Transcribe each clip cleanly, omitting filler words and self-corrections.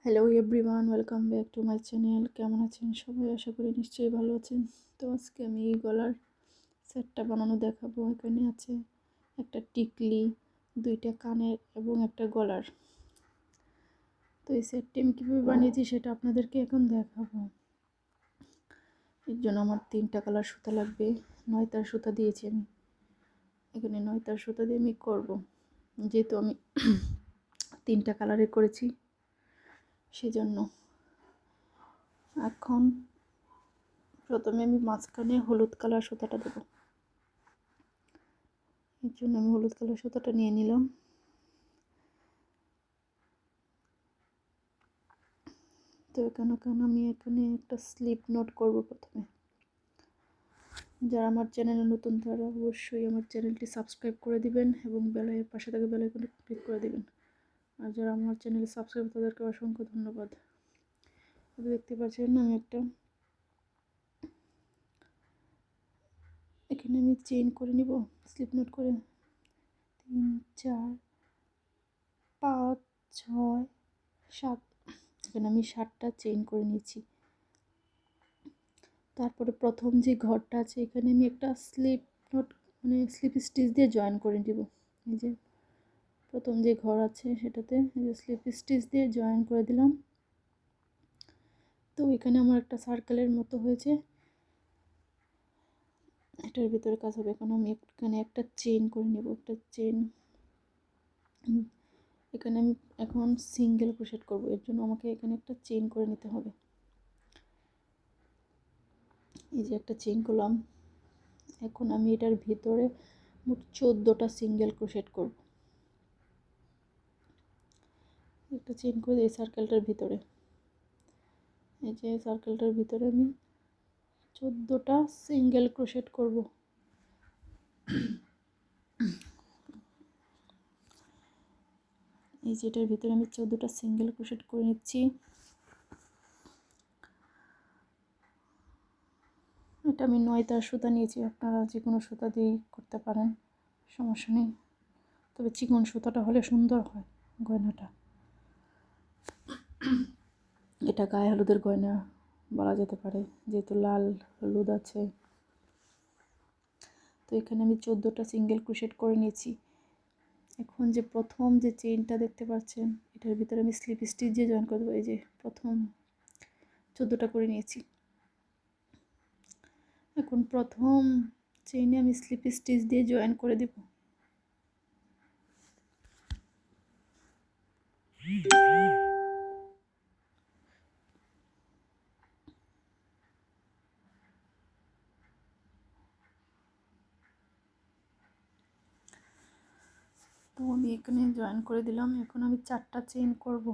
Hello everyone, welcome back to my channel. কেমন আছেন সবাই? আশা করি নিশ্চয়ই ভালো আছেন। তো আজকে আমি এই গলার সেটটা বানানো দেখাবো। এখানে আছে একটা টিকলি, দুইটা কানের এবং একটা গলার। তো এই সেটটি আমি কীভাবে বানিয়েছি সেটা আপনাদেরকে এখন দেখাবো। এর জন্য আমার 3টা কালার সুতা লাগবে। 9 তার সুতা দিয়েছি আমি এখানে। 9 তার সুতা দিয়ে আমি করবো, যেহেতু আমি 3টা কালারে করেছি সেজন্য। এখন প্রথমে আমি মাঝখানে হলুদ কালার সুতাটা দেবো। এর জন্য আমি হলুদ কালার সুতাটা নিয়ে নিলাম। তো এখানে আমি একটা স্লিপ নোট করব প্রথমে। যারা আমার চ্যানেলে নতুন তারা অবশ্যই আমার চ্যানেলটি সাবস্ক্রাইব করে দিবেন এবং পাশে থাকা বেল আইকনে ক্লিক করে দিবেন। আর যারা আমার চ্যানেলে সাবস্ক্রাইব তাদেরকে অসংখ্য ধন্যবাদ। দেখতে পাচ্ছেন আমি এখানে আমি চেইন করে নিব, স্লিপ নোট করে 3 4 5 6 7। এখানে আমি 7টা চেইন করে নিয়েছি। তারপরে প্রথম যে ঘরটা আছে এখানে আমি একটা স্লিপ নোট স্লিপ স্টিচ দিয়ে জয়েন করে দিব। এই যে প্রথম যে ঘর আছে সেটাতে এই যে স্লিপ স্টিচ দিয়ে জয়েন করে দিলাম। তো এখানে আমার একটা সার্কেলের মতো হয়েছে, এটার ভিতরে কাজ হবে। এখন আমি এখানে একটা চেইন করে নেব, একটা চেইন। এখানে আমি এখন সিঙ্গেল ক্রোশেট করব, এর জন্য আমাকে এখানে একটা চেইন করে নিতে হবে। এই যে একটা চেইন করলাম। এখন আমি এটার ভিতরে মোট 14টা সিঙ্গেল ক্রোশেট করব। একটা চেইন করে এই সার্কেলটার ভিতরে, এই যে সার্কেলটার ভিতরে আমি 14টা সিঙ্গেল ক্রোশেট করব। এই যে এটার ভিতরে আমি 14টা সিঙ্গেল ক্রোশেট করে নিচ্ছি। এটা আমি 9 তার সুতা নিয়েছি, আপনারা যে কোনো সুতা দিয়ে করতে পারেন, সমস্যা নেই। তবে চিকন সুতাটা হলে সুন্দর হয় গয়নাটা। এটা গায়ে হলুদের গয়না বলা যেতে পারে, যেহেতু লাল হলুদ আছে। তো এখানে আমি 14টা সিঙ্গেল ক্রোশেট করে নিয়েছি। এখন যে প্রথম যে চেইনটা দেখতে পাচ্ছেন এটার ভিতরে আমি স্লিপ স্টিচ দিয়ে জয়েন করে দেবো। এই যে প্রথম 14টা করে নিয়েছি। এখন প্রথম চেইনে আমি স্লিপ স্টিচ দিয়ে জয়েন করে দেব। তো আমি এখানে জয়েন করে দিলাম। এখন আমি 4টা চেইন করব।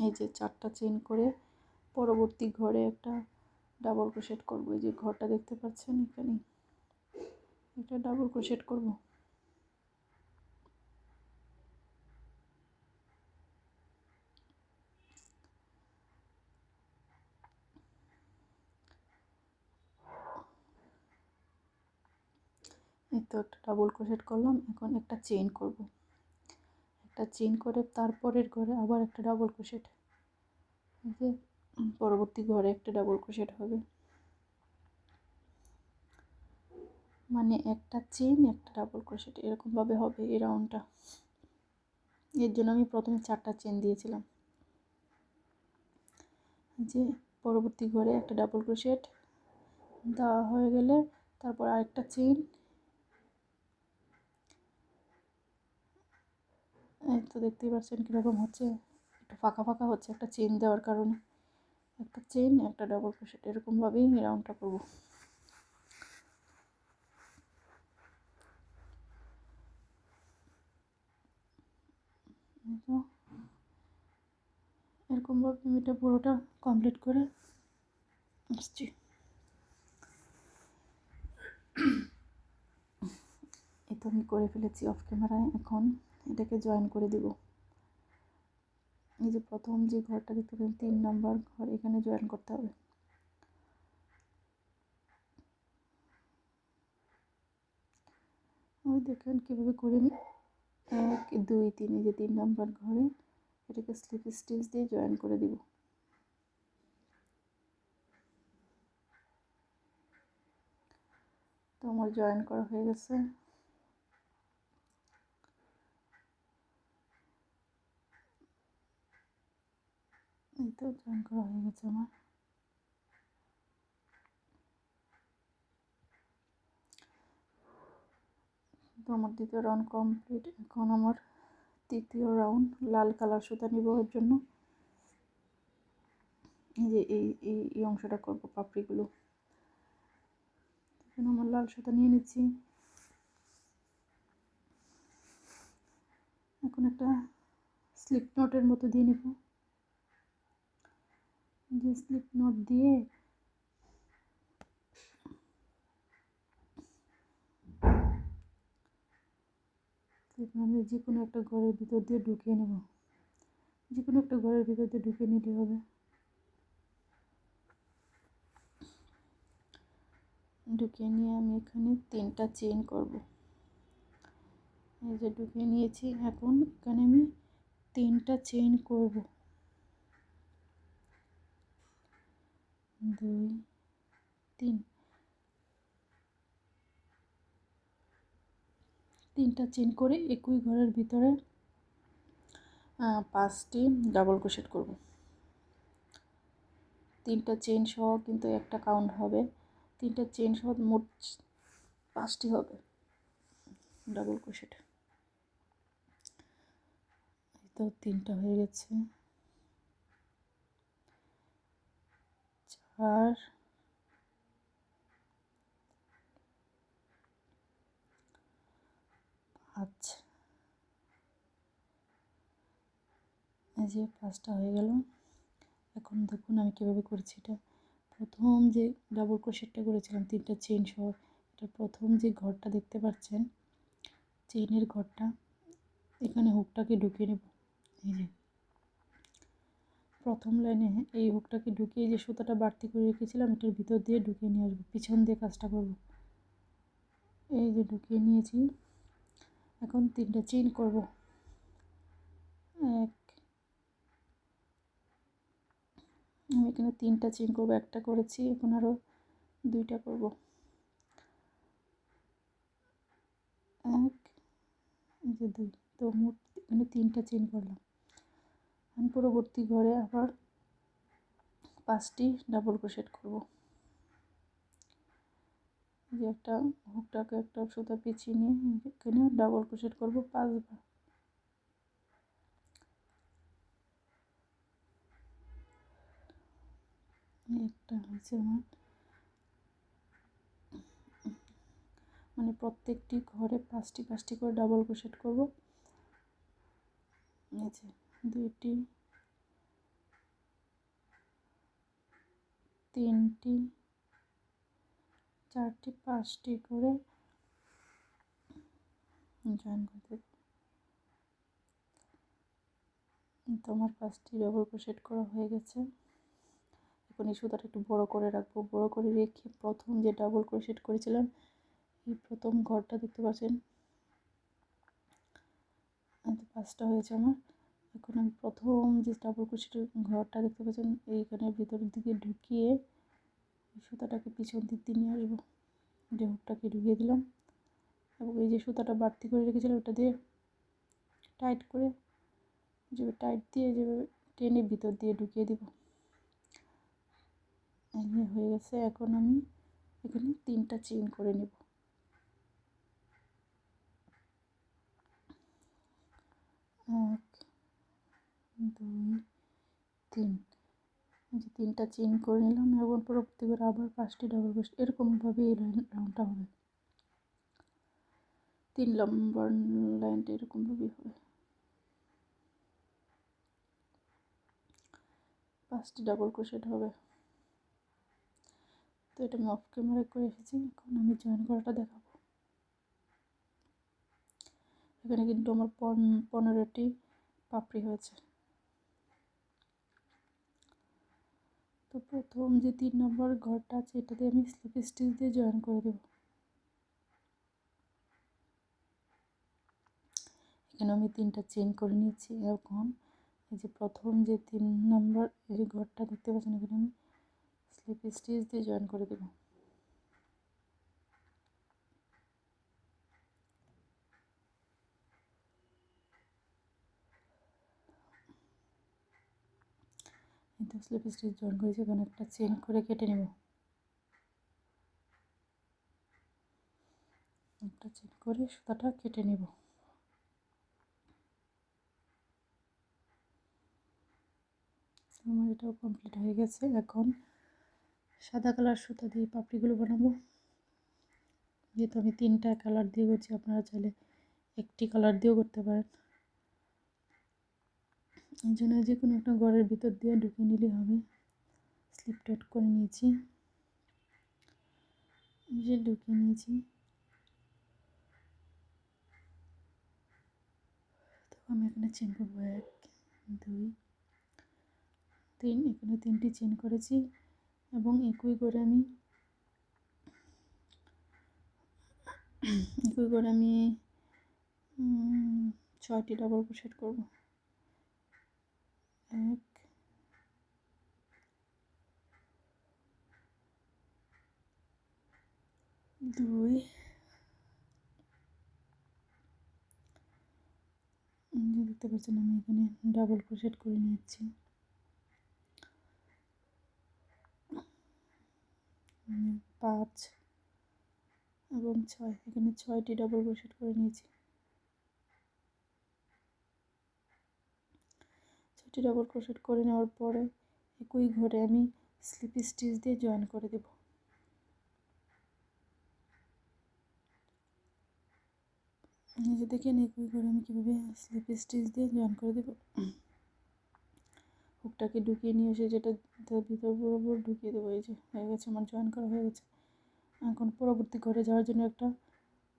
এই যে 4টা চেইন করে পরবর্তী ঘরে একটা ডাবল ক্রোশেট করব। এই যে ঘরটা দেখতে পাচ্ছেন এখানে একটা ডাবল ক্রোশেট করব। এই তো একটা ডাবল ক্রোশেট করলাম। এখন একটা চেইন করব, একটা চেইন করে তারপরের ঘরে আবার একটা ডাবল ক্রোশেট। এই যে পরবর্তী ঘরে একটা ডাবল ক্রোশেট হবে, মানে একটা চেইন একটা ডাবল ক্রোশেট এরকমভাবে হবে এই রাউন্ডটা। এর জন্য আমি প্রথমে 4টা চেইন দিয়েছিলাম। যে পরবর্তী ঘরে একটা ডাবল ক্রোশেট দেওয়া হয়ে গেলে তারপর আরেকটা চেইন। এই তো দেখতেই পাচ্ছেন কীরকম হচ্ছে, একটু ফাঁকা ফাঁকা হচ্ছে একটা চেইন দেওয়ার কারণে। একটা চেইন একটা ডাবল ক্রোশেট এরকমভাবেই রাউন্ডটা করব। এরকমভাবে আমি এটা পুরোটা কমপ্লিট করে আসছি। এই তো আমি করে ফেলেছি অফ ক্যামেরায়। এখন এটাকে জয়েন করে দিব। এই যে প্রথম যে ঘরটা দেখতে পাচ্ছেন 3 নম্বর ঘর, এখানে জয়েন করতে হবে। ওই দেখেন কীভাবে করে আমি 1 2 3, এই যে 3 নাম্বার ঘরে এটাকে স্লিপ স্টিচ দিয়ে জয়েন করে দিব। তো আমার জয়েন করা হয়ে গেছে। এই তো জয়েন করা হয়ে গেছে আমার। তো আমার দ্বিতীয় রাউন্ড কমপ্লিট। এখন আমার তৃতীয় রাউন্ড লাল কালার সুতা নিব এর জন্য। এই যে এই অংশটা করব পাপড়িগুলো। এখন আমার লাল সুতা নিয়ে নিচ্ছি। এখন একটা স্লিপ নটের মতো দিয়ে নেব। যে স্লিপ নট দিয়ে যে কোনো একটা ঘরের ভিতর দিয়ে ঢুকিয়ে নেব। যে কোনো একটা ঘরের ভিতর দিয়ে ঢুকিয়ে নিতে হবে। ঢুকিয়ে নিয়ে আমি এখানে 3টা চেইন করব। এই যে ঢুকিয়ে নিয়েছি। এখন এখানে আমি 3টা চেইন করব। 2 3, 3টা চেইন করে একই ঘরের ভিতরে 5টি ডাবল ক্রোশেট করব। 3টা চেইন সহ কিন্তু একটা কাউন্ট হবে। 3টা চেইন সহ মোট 5টি হবে ডাবল ক্রোশেট। এই তো 3টা হয়ে গেছে। 4 5, এই যে 5টা হয়ে গেল। এখন দেখুন আমি কীভাবে করেছি এটা। প্রথম যে ডাবল ক্রোশেটটা করেছিলাম 3টা চেইন সহ, এটা প্রথম যে ঘরটা দেখতে পাচ্ছেন চেইনের ঘরটা, এখানে হুকটাকে ঢুকিয়ে নেব। এই যে প্রথম লাইনে এই হুকটাকে ঢুকিয়ে যে সুতাটা বাড়তি করে রেখেছিলাম এটার ভিতর দিয়ে ঢুকিয়ে নিয়ে আসবো। পিছন দিয়ে কাজটা করব। এই যে ঢুকিয়ে নিয়েছি। এখন 3টা চেইন করব। আমি এখানে 3টা চেইন করব। একটা করেছি, এখন আরও 2টা করব। 1, এই যে 2। তো মোট এখানে 3টা চেইন করলাম। এখন পরবর্তী ঘরে আবার 5টি ডাবল ক্রোশেট করব। যে একটা হুকটাকে একটা সুতা পেঁচিয়ে নিয়ে এখানে ডাবল ক্রোশেট করব 5 বার। একটা হয়েছে আমার, মানে প্রত্যেকটি ঘরে 5টি করে ডাবল ক্রোশেট করব। এই যে 2টি, 3টি, 4টি, 5টি করে জয়েন করতে। তো আমার 5টি ডাবল ক্রোশেট করা হয়ে গেছে। এখন এই সুতাটা একটু বড় করে রাখবো। বড় করে রেখে প্রথম যে ডাবল ক্রোশেট করেছিলাম এই প্রথম ঘরটা দেখতে পাচ্ছেন, 5টা হয়েছে আমার। এখন আমি প্রথম যে ডাবল ক্রোশেটের ঘরটা দেখতে পাচ্ছেন এইখানে ভিতরের দিকে ঢুকিয়ে সুতাটাকে পিছন দিক দিয়ে নিয়ে আসবো। যে হুকটাকে ঢুকিয়ে দিলাম এবং এই যে সুতাটা বাড়তি করে রেখেছিলাম ওটা দিয়ে টাইট করে, যেভাবে টাইট দিয়ে যেভাবে টেনে ভিতর দিয়ে ঢুকিয়ে দিব। হয়ে গেছে। এখন আমি এখানে 3টা চেইন করে নেব। 1 2 3, এই যে 3টা চেইন করে নিলাম। এবং পরবর্তী করে আবার 5টি ডাবল ক্রোশেট, এরকমভাবে এই রাউন্ডটা হবে। 3 নম্বর লাইনটা এরকমভাবেই হবে। 5টি ডাবল ক্রোশেট হবে। তো এটা আমি অফ ক্যামেরা করে এসেছি। এখন আমি জয়েন করাটা দেখাবো। এখানে কিন্তু আমার 15টি পাপড়ি হয়েছে। তো প্রথম যে 3 নম্বর ঘরটা আছে এটাতে আমি স্লিপ স্টিচ দিয়ে জয়েন করে দেব। এখানে আমি 3টা চেন করে নিয়েছি। এখন এই যে প্রথম যে 3 নম্বর এই যে ঘরটা দেখতে পাচ্ছেন, এখানে আমি স্লিপ স্টিচ দিয়ে জয়েন করে দেব। কিন্তু স্লিপ স্টিচ জয়েন করেছি, এখানে একটা চেন করে কেটে নেব। একটা চেন করে সুতাটা কেটে নেব। আমার এটাও কমপ্লিট হয়ে গেছে। এখন সাদা কালার সুতা দিয়ে পাপড়িগুলো বানাবো। যেহেতু আমি 3টা কালার দিয়ে করছি, আপনারা চাইলে একটি কালার দিয়েও করতে পারেন। এই জন্য যে কোনো একটা ঘরের ভিতর দিয়ে ঢুকিয়ে নিলে হবে। স্লিপ টাইট করে নিয়েছি, যে ঢুকিয়ে নিয়েছি। তো আমি এখানে চেন করবো 1 2 3, এখানে 3টি চেন করেছি এবং একই করে আমি 6টি ডাবল ক্রোশেট করব। 1 2, দেখতে পাচ্ছেন আমি এখানে ডাবল ক্রোশেট করে নিয়েছি। 5 এবং 6, এখানে 6টি ডাবল ক্রোশেট করে নিয়েছি। 6টি ডাবল ক্রোশেট করে নেওয়ার পরে একই ঘরে আমি স্লিপ স্টিচ দিয়ে জয়েন করে দেব। এই যে দেখেন একই ঘরে আমি কীভাবে স্লিপ স্টিচ দিয়ে জয়েন করে দেব। হুকটাকে ঢুকিয়ে নিয়ে এসে যেটা ভিতর বরাবর ঢুকিয়ে দেবো। এই যে হয়ে গেছে, আমার জয়েন করা হয়ে গেছে। এখন পরবর্তী ঘরে যাওয়ার জন্য একটা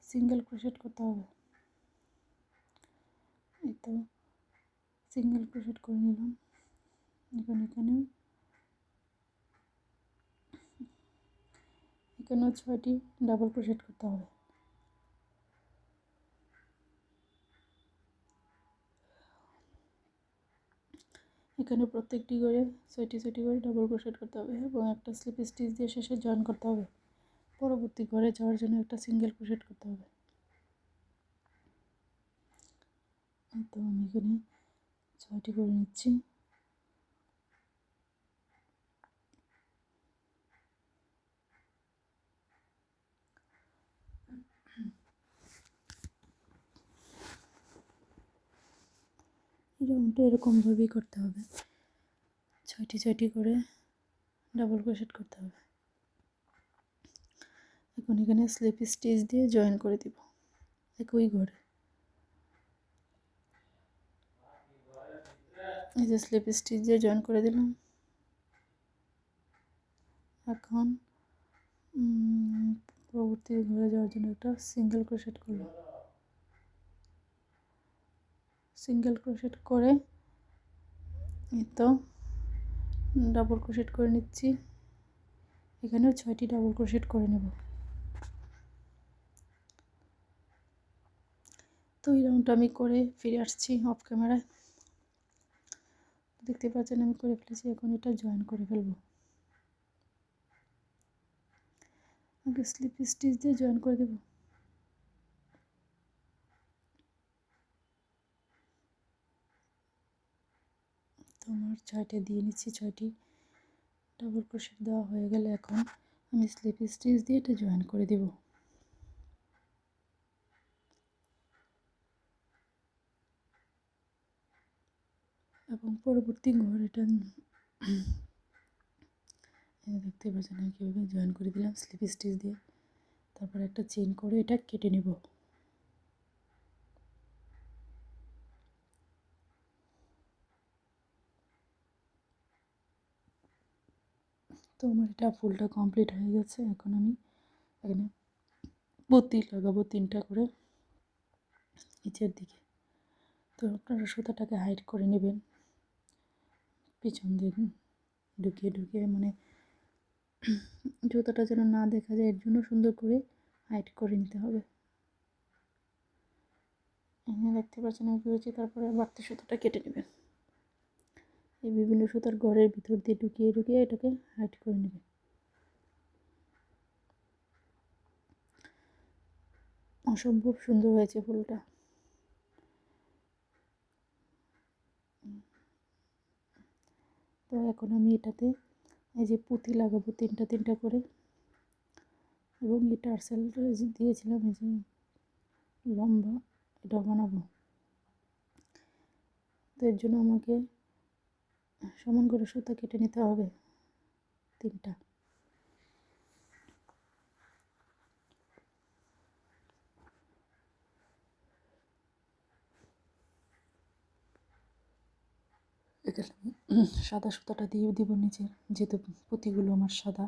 সিঙ্গেল ক্রোশেট করতে হবে। এই তো সিঙ্গেল ক্রোশেট করে নিলাম। এখানেও 6টি ডাবল ক্রোশেট করতে হবে। এখানে প্রত্যেকটি করে 6টি করে ডাবল ক্রোশেট করতে হবে এবং একটা স্লিপ স্টিচ দিয়ে শেষে জয়েন করতে হবে। পরবর্তী ঘরে যাওয়ার জন্য একটা সিঙ্গেল ক্রোশেট করতে হবে। তো আমি এখানে 6টি করে নিচ্ছি। রাউন্ডটা এরকমভাবেই করতে হবে, 6টি করে ডাবল ক্রোশেট করতে হবে। এখন এখানে স্লিপ স্টিচ দিয়ে জয়েন করে দিব একই ঘরে। এই যে স্লিপ স্টিচ দিয়ে জয়েন করে দিলাম। এখন পরবর্তী ঘরে যাওয়ার জন্য একটা সিঙ্গেল ক্রোশেট করলাম। সিঙ্গেল ক্রোশেট করে এই তো ডাবল ক্রোশেট করে নিচ্ছি। এখানেও 6টি ডাবল ক্রোশেট করে নেব। তো এই রাউন্ডটা আমি করে ফিরে আসছি অফ ক্যামেরায়। দেখতে পাচ্ছেন আমি করে ফেলেছি। এখন এটা জয়েন করে ফেলবো। আগে স্লিপ স্টিচ দিয়ে জয়েন করে দেব। তো আমার 6টি দিয়ে নিচ্ছি। 6টি ডাবল ক্রোশেট দেওয়া হয়ে গেলে এখন আমি স্লিপ স্টিচ দিয়ে এটা জয়েন করে দেব। এবং পরবর্তী ঘর এটা দেখতে পাচ্ছেন আমি কীভাবে জয়েন করে দিলাম স্লিপ স্টিচ দিয়ে। তারপর একটা চেন করে এটা কেটে নেব। তো আমার এটা ফুলটা কমপ্লিট হয়ে গেছে। এখন আমি এখানে বতি লাগাবো 3টা করে নিচের দিকে। তো আপনারা সুতাটাকে হাইড করে নেবেন পিছন দিয়ে ঢুকিয়ে মানে জুতাটা যেন না দেখা যায়, এর জন্য সুন্দর করে হাইড করে নিতে হবে। দেখতে পাচ্ছেন আমি করেছি। তারপরে বাড়তি সুতোটা কেটে নেবেন। এই বিভিন্ন সুতার ঘরের ভিতর দিয়ে ঢুকিয়ে ঢুকিয়ে এটাকে হাইড করে নেবেন। অসম্ভব সুন্দর হয়েছে ফুলটা। তো এখন আমি এটাতে এই যে পুঁতি লাগাবো 3টা 3টা করে, এবং এই টার্সেলটা দিয়েছিলাম এই যে লম্বা, এটা বানাবো। তো এর জন্য আমাকে সমান করে সুতা কেটে নিতে হবে 3টা। এখানে সাদা সুতাটা দিয়ে দিব নিচে, যেহেতু পুঁতিগুলো আমার সাদা।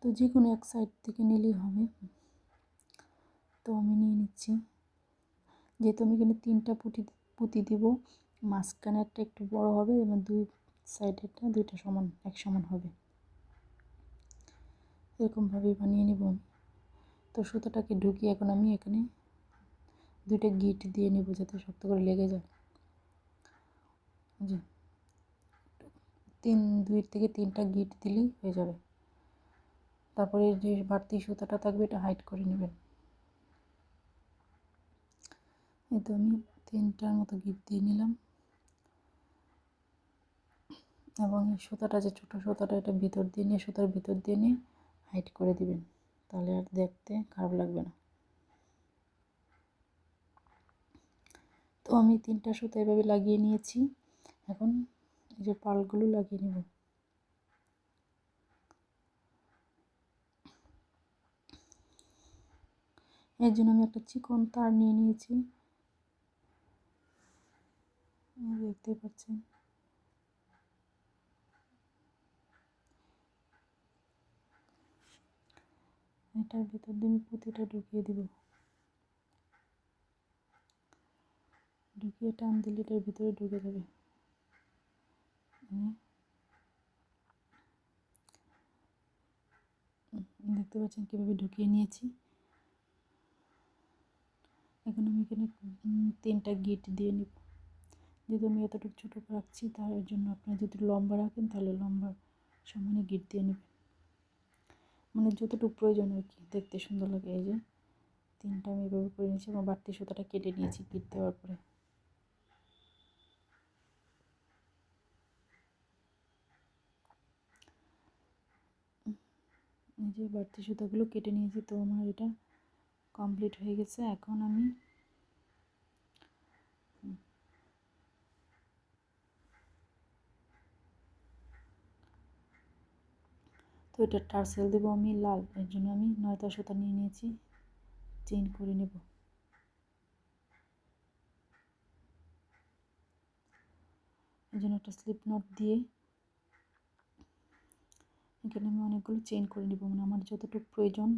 তো যে কোনো এক সাইড থেকে নিলেই হবে। তো আমি নিয়ে নিচ্ছি। যেহেতু আমি এখানে 3টা পুঁতি দিব, মাঝখানে একটা একটু বড় হবে এবং 2 সাইডেরটা 2টা সমান এক সমান হবে, এরকমভাবেই বানিয়ে নেব আমি। তো সুতোটাকে ঢুকিয়ে এখন আমি এখানে 2টা গিট দিয়ে নেব যাতে শক্ত করে লেগে যায়। জি, 2 থেকে 3টা গিট দিলেই হয়ে যাবে। তারপরে যে বাড়তি সুতাটা থাকবে এটা হাইড করে নেবেন। এই তো আমি 3টার মতো গিট দিয়ে নিলাম, এবং এই সুতাটা যে ছোটো সুতাটা এটা ভিতর দিয়ে নিয়ে সুতার ভিতর দিয়ে নিয়ে হাইড করে দিবেন, তাহলে আর দেখতে খারাপ লাগবে না। তো আমি 3টা সুতা এভাবে লাগিয়ে নিয়েছি। এখন এই যে পালগুলো লাগিয়ে নেব। এর জন্য আমি একটা চিকন তার নিয়ে নিয়েছি, দেখতে পাচ্ছেন। এটার ভিতর দিয়ে আমি পুঁতিটা ঢুকিয়ে দিব, ঢুকিয়ে টান দিলে এটার ভিতরে ঢুকে যাবে। দেখতে পাচ্ছেন কীভাবে ঢুকিয়ে নিয়েছি। এখন আমি এখানে 3টা গিট দিয়ে নিব। যেহেতু আমি এতটুকু ছোটো রাখছি, তার জন্য আপনারা যদি লম্বা রাখেন তাহলে লম্বা সমানে গিট দিয়ে নেবেন, মানে যতটুকু প্রয়োজন আর কি, দেখতে সুন্দর লাগে। এই যে 3টা আমি এভাবে করে নিয়েছি এবং বাড়তি সুতাটা কেটে নিয়েছি গিট দেওয়ার পরে। এই যে বাড়তি সুতাগুলো কেটে নিয়েছি। তো আমার এটা কমপ্লিট হয়ে গেছে। এখন আমি তো এটা টার্সেল দেবো আমি লাল, এর জন্য আমি 9টা সুতা নিয়ে নিয়েছি, চেইন করে নেব। এই জন্য একটা স্লিপ নট দিয়ে এখানে আমি অনেকগুলো চেইন করে নেব, মানে আমার যতটুকু প্রয়োজন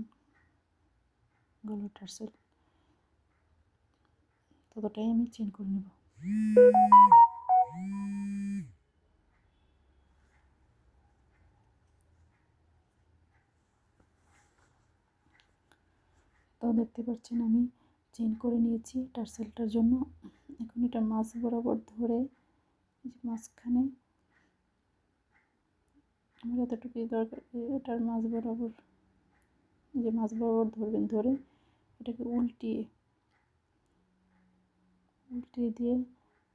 গলার টার্সেল ততটাই আমি চেইন করে নেব। তো দেখতে পাচ্ছেন আমি চেইন করে নিয়েছি টার্সেলটার জন্য। এখন এটা মাছ বরাবর ধরে এই যে মাঝখানে আমার এতটুকুই দরকার, এটার মাছ বরাবর, এই যে মাছ বরাবর ধরবেন, ধরে এটাকে উল্টিয়ে দিয়ে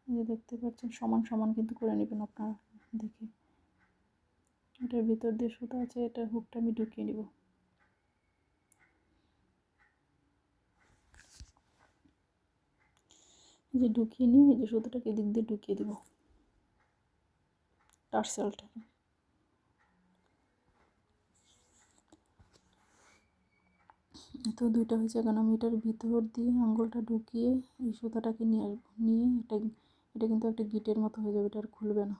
এই যে দেখতে পাচ্ছেন সমান সমান কিন্তু করে নেবেন আপনারা দেখে। এটার ভিতর দিয়ে সুতা আছে, এটার হুকটা আমি ঢুকিয়ে নিব। এই যে ঢুকিয়ে নিয়ে এই যে সুতোটাকে এদিক দিয়ে ঢুকিয়ে দেব টার্সেলটা। তো 2টা হয়েছে। এখন আমি এটার ভিতর দিয়ে আঙুলটা ঢুকিয়ে এই সুতাটাকে নিয়ে আসবো, নিয়ে এটা কিন্তু একটা গিটের মতো হয়ে যাবে, এটা আর খুলবে না।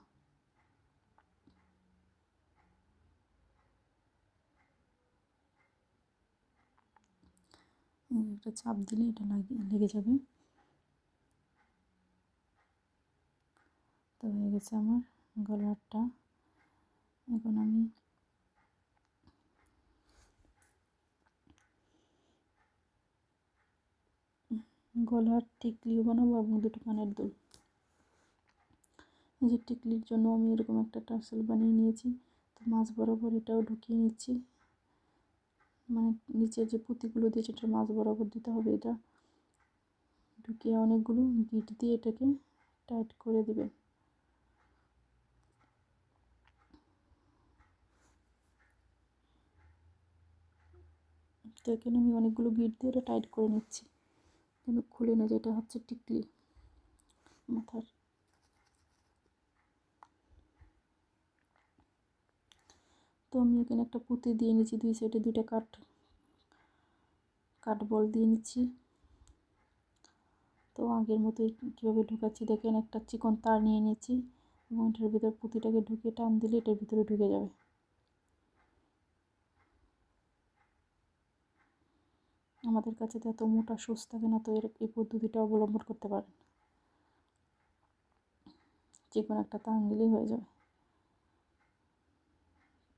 একটা চাপ দিলে এটা লেগে যাবে। তো হয়ে গেছে আমার গলারটা। এখন আমি গলার টিকলিও বানাবো এবং দুটো কানের দুল। এই যে টিকলির জন্য আমি এরকম একটা টার্সেল বানিয়ে নিয়েছি। তো মাঝ বরাবর এটাও ঢুকিয়ে নিচ্ছি, মানে নিচের যে পুঁতিগুলো দিয়েছে এটার মাঝ বরাবর দিতে হবে। এটা ঢুকিয়ে অনেকগুলো গিট দিয়ে এটাকে টাইট করে দিবেন। তো এখানে আমি অনেকগুলো গিট দিয়ে এটা টাইট করে নিচ্ছি যেন খুলে না যায়। এটা হচ্ছে টিকলি মাথার। তো আমি এখানে একটা পুঁতি দিয়ে নিচ্ছি, দুই সাইডে দুইটা কাঠ বল দিয়ে নিচ্ছি। তো আগের মতোই কীভাবে ঢুকাচ্ছি দেখেন, একটা চিকন তার নিয়ে নিচ্ছি এবং এটার ভিতরে পুঁতিটাকে ঢুকিয়ে টান দিলে এটার ভিতরে ঢুকে যাবে। আমাদের কাছে তো এত মোটা সুচ থাকে না, তো এই পদ্ধতিটা অবলম্বন করতে পারেন। চিকন একটা তার দিলেই হয়ে যাবে।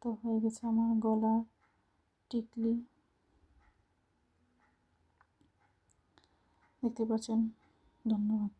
তো হয়ে গেছে আমার গলার টিকলি, দেখতে পাচ্ছেন। ধন্যবাদ।